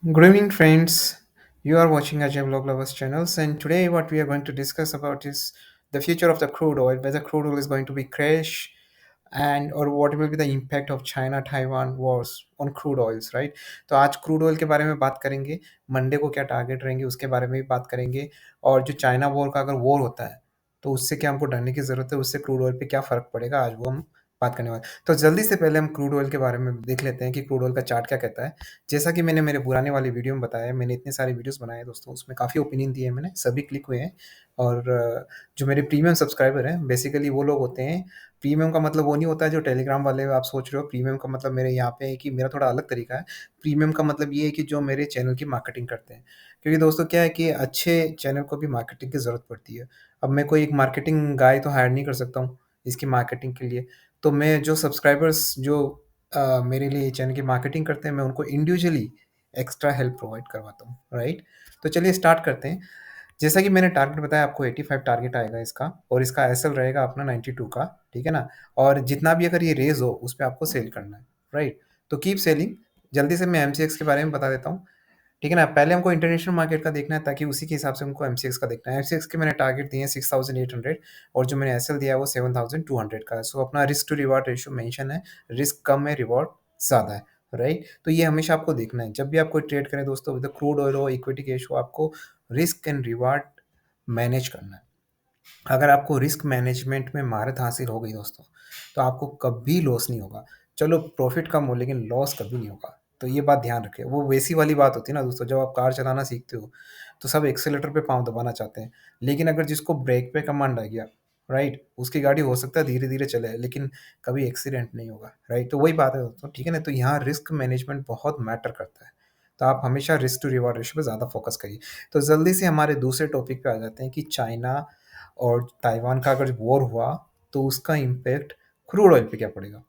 Good evening, friends. You are watching Ajay Vlog Lovers channels, and today what we are going to discuss about is the future of the crude oil, whether crude oil is going to be crash, and or what will be the impact of China Taiwan wars on crude oils, right? तो आज crude oil के बारे में बात करेंगे, Monday को क्या target रहेंगे उसके बारे में भी बात करेंगे, और जो चाइना वॉर का अगर वॉर होता है तो उससे क्या हमको डरने की ज़रूरत है, उससे क्रूड ऑयल पे क्या फ़र्क पड़ेगा, आज वो हम बात करने वाले हैं। तो जल्दी से पहले हम क्रूड ऑयल के बारे में देख लेते हैं कि क्रूड ऑयल का चार्ट क्या कहता है। जैसा कि मैंने मेरे पुराने वाली वीडियो में बताया, मैंने इतने सारे वीडियोस बनाए हैं दोस्तों, उसमें काफ़ी ओपिनियन दिए हैं मैंने, सभी क्लिक हुए हैं। और जो मेरे प्रीमियम सब्सक्राइबर हैं, बेसिकली वो लोग होते हैं। प्रीमियम का मतलब वो नहीं होता है जो टेलीग्राम वाले आप सोच रहे हो। प्रीमियम का मतलब मेरे यहाँ पे है कि मेरा थोड़ा अलग तरीका है। प्रीमियम का मतलब ये है कि जो मेरे चैनल की मार्केटिंग करते हैं। क्योंकि दोस्तों क्या है कि अच्छे चैनल को भी मार्केटिंग की ज़रूरत पड़ती है। अब मैं कोई एक मार्केटिंग गाय तो हायर नहीं कर सकता हूँ, इसकी मार्केटिंग के लिए। तो मैं जो सब्सक्राइबर्स जो मेरे लिए चैनल की मार्केटिंग करते हैं, मैं उनको इंडिविजुअली एक्स्ट्रा हेल्प प्रोवाइड करवाता हूँ, राइट? तो चलिए स्टार्ट करते हैं। जैसा कि मैंने टारगेट बताया आपको, 85 टारगेट आएगा इसका, और इसका एसएल रहेगा अपना 92 का, ठीक है ना? और जितना भी अगर ये रेज़ हो उस पे आपको सेल करना है, राइट? तो कीप सेलिंग। जल्दी से मैं एमसीएक्स के बारे में बता देता हूँ, ठीक है ना? पहले हमको इंटरनेशनल मार्केट का देखना है ताकि उसी के हिसाब से हमको एमसीएक्स का देखना है। एमसीएक्स के मैंने टारगेट दिए हैं 6800, और जो मैंने एसएल दिया है वो 7200 का है। सो अपना risk to reward ratio mention है, रिस्क कम है, रिवॉर्ड ज़्यादा है, राइट? तो ये हमेशा आपको देखना है। जब भी आप कोई ट्रेड करें दोस्तों, विद क्रूड ऑयल हो, इक्विटी कैश हो, आपको रिस्क एंड रिवार्ड मैनेज करना है। अगर आपको रिस्क मैनेजमेंट में महारत हासिल हो गई दोस्तों, तो आपको कभी लॉस नहीं होगा। चलो प्रॉफिट कम हो लेकिन लॉस कभी नहीं होगा। तो ये बात ध्यान रखें। वो वैसी वाली बात होती है ना दोस्तों, जब आप कार चलाना सीखते हो तो सब एक्सेलेरेटर पे पाँव दबाना चाहते हैं, लेकिन अगर जिसको ब्रेक पे कमांड आ गया, राइट, उसकी गाड़ी हो सकता है धीरे धीरे चले लेकिन कभी एक्सीडेंट नहीं होगा, राइट? तो वही बात है दोस्तों, ठीक है ना? तो यहाँ रिस्क मैनेजमेंट बहुत मैटर करता है। तो आप हमेशा रिस्क टू रिवॉर्ड रेशियो पे ज़्यादा फोकस करिए। तो जल्दी से हमारे दूसरे टॉपिक पे आ जाते हैं कि चाइना और ताइवान का अगर वॉर हुआ तो उसका इम्पैक्ट क्रूड ऑयल पे क्या पड़ेगा।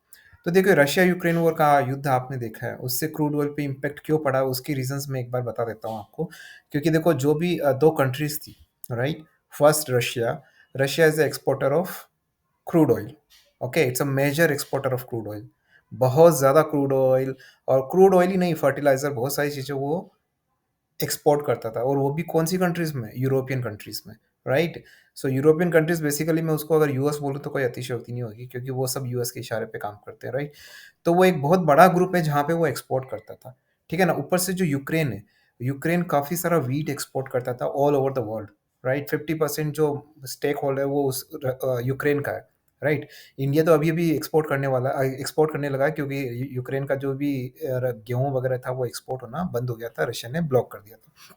तो देखिए, रशिया यूक्रेन वॉर का युद्ध आपने देखा है, उससे क्रूड ऑयल पे इम्पैक्ट क्यों पड़ा, उसकी रीजंस मैं एक बार बता देता हूँ आपको। क्योंकि देखो, जो भी दो कंट्रीज थी, right? First Russia. Russia is the exporter of crude oil. Okay, it's a major exporter of crude oil. बहुत ज़्यादा क्रूड ऑयल, और क्रूड ऑयल ही नहीं, फर्टिलाइजर, बहुत सारी चीज़ें वो एक्सपोर्ट करता था। और वो भी कौन सी कंट्रीज़ में? यूरोपियन कंट्रीज़ में, राइट? सो यूरोपियन कंट्रीज़, बेसिकली मैं उसको अगर यूएस बोलूँ तो कोई अतिशयोक्ति नहीं होगी, क्योंकि वो सब यूएस के इशारे पे काम करते हैं, राइट? तो वो एक बहुत बड़ा ग्रुप है जहाँ पे वो एक्सपोर्ट करता था, ठीक है ना? ऊपर से जो यूक्रेन है, यूक्रेन काफ़ी सारा व्हीट एक्सपोर्ट करता था all over the world, right? 50% जो स्टेक होल्डर है वो यूक्रेन का है, राइट? इंडिया तो अभी-अभी एक्सपोर्ट करने लगा है, क्योंकि यूक्रेन का जो भी गेहूँ वगैरह था वो एक्सपोर्ट होना बंद हो गया था, रशिया ने ब्लॉक कर दिया था।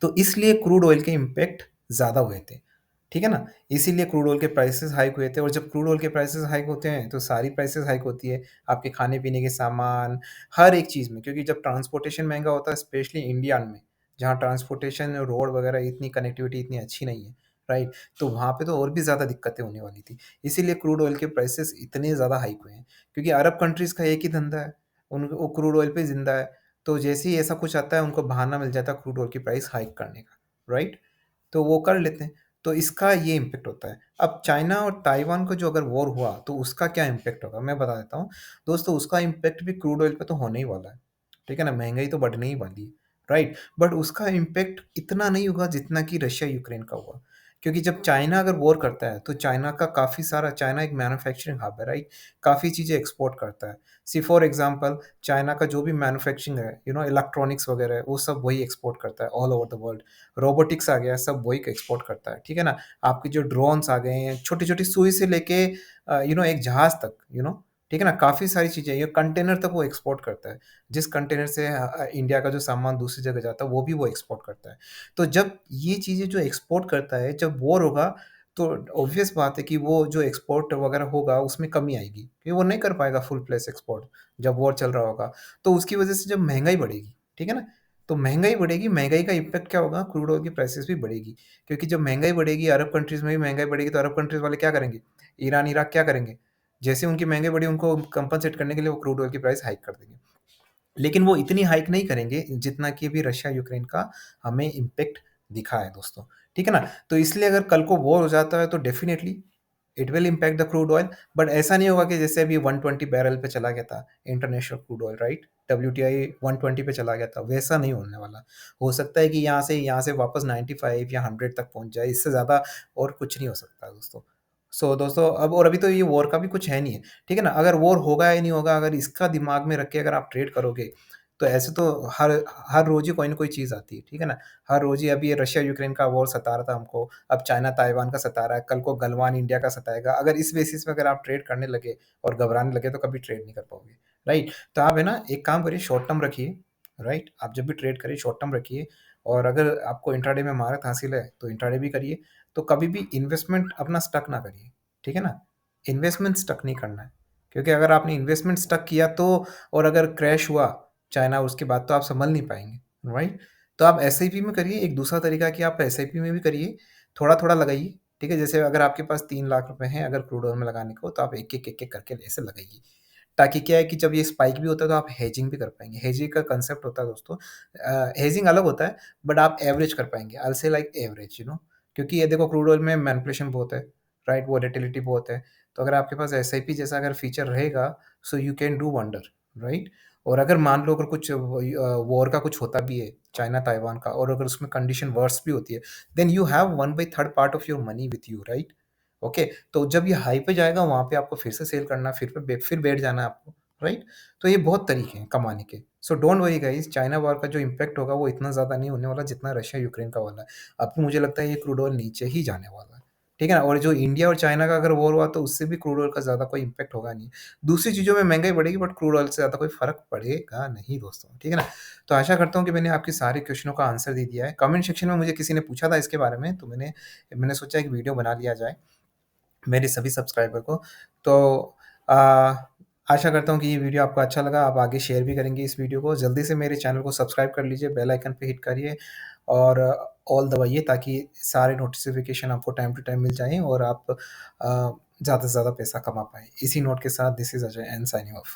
तो इसलिए क्रूड ऑयल के इम्पैक्ट ज़्यादा हुए थे, ठीक है ना? इसीलिए क्रूड ऑयल के प्राइसेस हाइक हुए थे, और जब क्रूड ऑयल के प्राइसेस हाइक होते हैं तो सारी प्राइसेस हाइक होती है, आपके खाने-पीने के सामान, हर एक चीज़ में। क्योंकि जब ट्रांसपोर्टेशन महँगा होता है, स्पेशली इंडिया में, जहाँ ट्रांसपोर्टेशन, रोड वगैरह इतनी कनेक्टिविटी इतनी अच्छी नहीं है, राइट? तो वहाँ पे तो और भी ज़्यादा दिक्कतें होने वाली थी। इसीलिए क्रूड ऑयल के प्राइसेस इतने ज़्यादा हाइक हुए हैं, क्योंकि अरब कंट्रीज़ का एक ही धंधा है, वो क्रूड ऑयल पे ज़िंदा है। तो जैसे ही ऐसा कुछ आता है, उनको बहाना मिल जाता है क्रूड ऑयल की प्राइस हाइक करने का, राइट? तो वो कर लेते हैं। तो इसका ये इम्पैक्ट होता है। अब चाइना और ताइवान का जो अगर वॉर हुआ तो उसका क्या इम्पैक्ट होगा, मैं बता देता हूँ। दोस्तों, उसका इम्पैक्ट भी क्रूड ऑयल पे तो होने ही वाला है, ठीक है ना? महँगाई तो बढ़ने ही वाली है, राइट? बट उसका इम्पैक्ट इतना नहीं होगा जितना कि रशिया यूक्रेन का हुआ। क्योंकि जब चाइना अगर वॉर करता है तो चाइना का काफ़ी सारा, चाइना एक मैन्युफैक्चरिंग हब है, राइट? काफ़ी चीज़ें एक्सपोर्ट करता है। सी फॉर एग्ज़ाम्पल, चाइना का जो भी मैन्युफैक्चरिंग है, इलेक्ट्रॉनिक्स वगैरह है, वो सब वही एक्सपोर्ट करता है all over the world. Robotics आ गया, सब वही एक्सपोर्ट करता है, ठीक है ना? आपके जो ड्रोन्स आ गए हैं, छोटी-छोटी सुई से लेके एक जहाज़ तक, ठीक है ना? काफ़ी सारी चीज़ें, ये कंटेनर तक वो एक्सपोर्ट करता है। जिस कंटेनर से इंडिया का जो सामान दूसरी जगह जाता है, वो भी वो एक्सपोर्ट करता है। तो जब ये चीज़ें जो एक्सपोर्ट करता है, जब वॉर होगा, तो ऑब्वियस बात है कि वो जो एक्सपोर्ट वगैरह होगा, उसमें कमी आएगी, क्योंकि वो नहीं कर पाएगा फुल फ्लेज एक्सपोर्ट, जब वॉर चल रहा होगा। तो उसकी वजह से जब महँगाई बढ़ेगी, ठीक है ना? तो महँगाई बढ़ेगी, महँगाई का इम्पैक्ट क्या होगा? क्रूड ऑयल की प्राइसेस भी बढ़ेगी, क्योंकि जब महँगाई बढ़ेगी, अरब कंट्रीज़ में भी महँगाई बढ़ेगी, तो अरब कंट्रीज़ वाले क्या करेंगे? ईरान, इराक क्या करेंगे? जैसे उनकी महँगाई बढ़ी, उनको कंपनसेट करने के लिए वो क्रूड ऑयल की प्राइस हाइक कर देंगे। लेकिन वो इतनी हाइक नहीं करेंगे जितना कि अभी रशिया यूक्रेन का हमें इम्पैक्ट दिखा है दोस्तों, ठीक है ना? तो इसलिए अगर कल को वॉर हो जाता है तो definitely it will impact the crude oil, but ऐसा नहीं होगा कि जैसे अभी 120 बैरल पे चला गया था international crude oil, right? WTI 120 पे चला गया था, वैसा नहीं होने वाला। हो सकता है कि यहाँ से वापस 95 या 100 तक पहुँच जाए, इससे ज़्यादा और कुछ नहीं हो सकता दोस्तों। सो दोस्तों अब और अभी तो ये वॉर का भी कुछ है नहीं है, ठीक है ना? अगर वॉर होगा या नहीं होगा, अगर इसका दिमाग में रख के अगर आप ट्रेड करोगे, तो ऐसे तो हर हर रोज़ ही कोई न कोई चीज़ आती है, ठीक है ना? हर रोज़ ही अभी ये रशिया-यूक्रेन का वॉर सता रहा था हमको, अब चाइना ताइवान का सता रहा है, कल को गलवान इंडिया का सताएगा। अगर इस बेसिस पे अगर आप ट्रेड करने लगे और घबराने लगे तो कभी ट्रेड नहीं कर पाओगे, राइट? तो आप है ना एक काम करिए, शॉर्ट टर्म रखिए, राइट? आप जब भी ट्रेड करिए शॉर्ट टर्म रखिए, और अगर आपको इंट्राडे में महारत हासिल है तो इंट्राडे भी करिए। तो कभी भी इन्वेस्टमेंट अपना स्टक ना करिए, ठीक है ना? इन्वेस्टमेंट स्टक नहीं करना है, क्योंकि अगर आपने इन्वेस्टमेंट स्टक किया तो, और अगर क्रैश हुआ चाइना उसके बाद, तो आप संभल नहीं पाएँगे, राइट? तो आप एसआईपी में करिए। एक दूसरा तरीका है कि आप एसआईपी में भी करिए, थोड़ा-थोड़ा लगाइए, ठीक है? जैसे अगर आपके पास 3 लाख रुपए हैं अगर क्रूड ऑयल में लगाने को, तो आप एक-एक, एक-एक करके ऐसे लगाइए। ताकि क्या है कि जब ये स्पाइक भी होता है तो आप हेजिंग भी कर पाएँगे। हेजिंग का कांसेप्ट होता है दोस्तों, हेजिंग अलग होता है, बट आप एवरेज कर पाएँगे। I will say like average, क्योंकि ये देखो क्रूड ऑयल में मैनिपुलेशन बहुत है, राइट? वोलेटिलिटी बहुत है। तो अगर आपके पास एसआईपी जैसा अगर फीचर रहेगा, so you can do wonder, right? और अगर मान लो अगर कुछ वॉर का कुछ होता भी है, चाइना ताइवान का, और अगर उसमें कंडीशन वर्स भी होती है, then you have 1/3 part of your money with you, right? Okay, तो जब ये हाई पे जाएगा वहाँ पे आपको फिर से सेल करना, फिर बैठ जाना है आपको, राइट? तो ये बहुत तरीके हैं कमाने के। So don't worry guys, China war का जो इम्पैक्ट होगा वो इतना ज़्यादा नहीं होने वाला जितना रशिया यूक्रेन का वाला है। अब तो मुझे लगता है ये क्रूड ऑयल नीचे ही जाने वाला है, ठीक है ना? और जो इंडिया और चाइना का अगर वॉर हुआ तो उससे भी क्रूड ऑयल का ज़्यादा कोई इम्पैक्ट होगा नहीं। दूसरी चीज़ों में महँगाई बढ़ेगी, बट क्रूड ऑयल से ज़्यादा कोई फ़र्क पड़ेगा नहीं दोस्तों, ठीक है ना? तो आशा करता हूँ कि मैंने आपके सारे क्वेश्चनों का आंसर दे दिया है। कमेंट सेक्शन में मुझे किसी ने पूछा था इसके बारे में, तो मैंने मैंने सोचा एक वीडियो बना लिया जाए मेरे सभी सब्सक्राइबर को। तो अ, आशा करता हूँ कि ये वीडियो आपको अच्छा लगा, आप आगे शेयर भी करेंगे इस वीडियो को। जल्दी से मेरे चैनल को सब्सक्राइब कर लीजिए, बेल आइकन पे हिट करिए और ऑल दबाइए, ताकि सारे नोटिफ़िकेशन आपको टाइम टू टाइम मिल जाएँ और आप ज़्यादा से ज़्यादा पैसा कमा पाएँ। इसी नोट के साथ this is Ajay and signing off.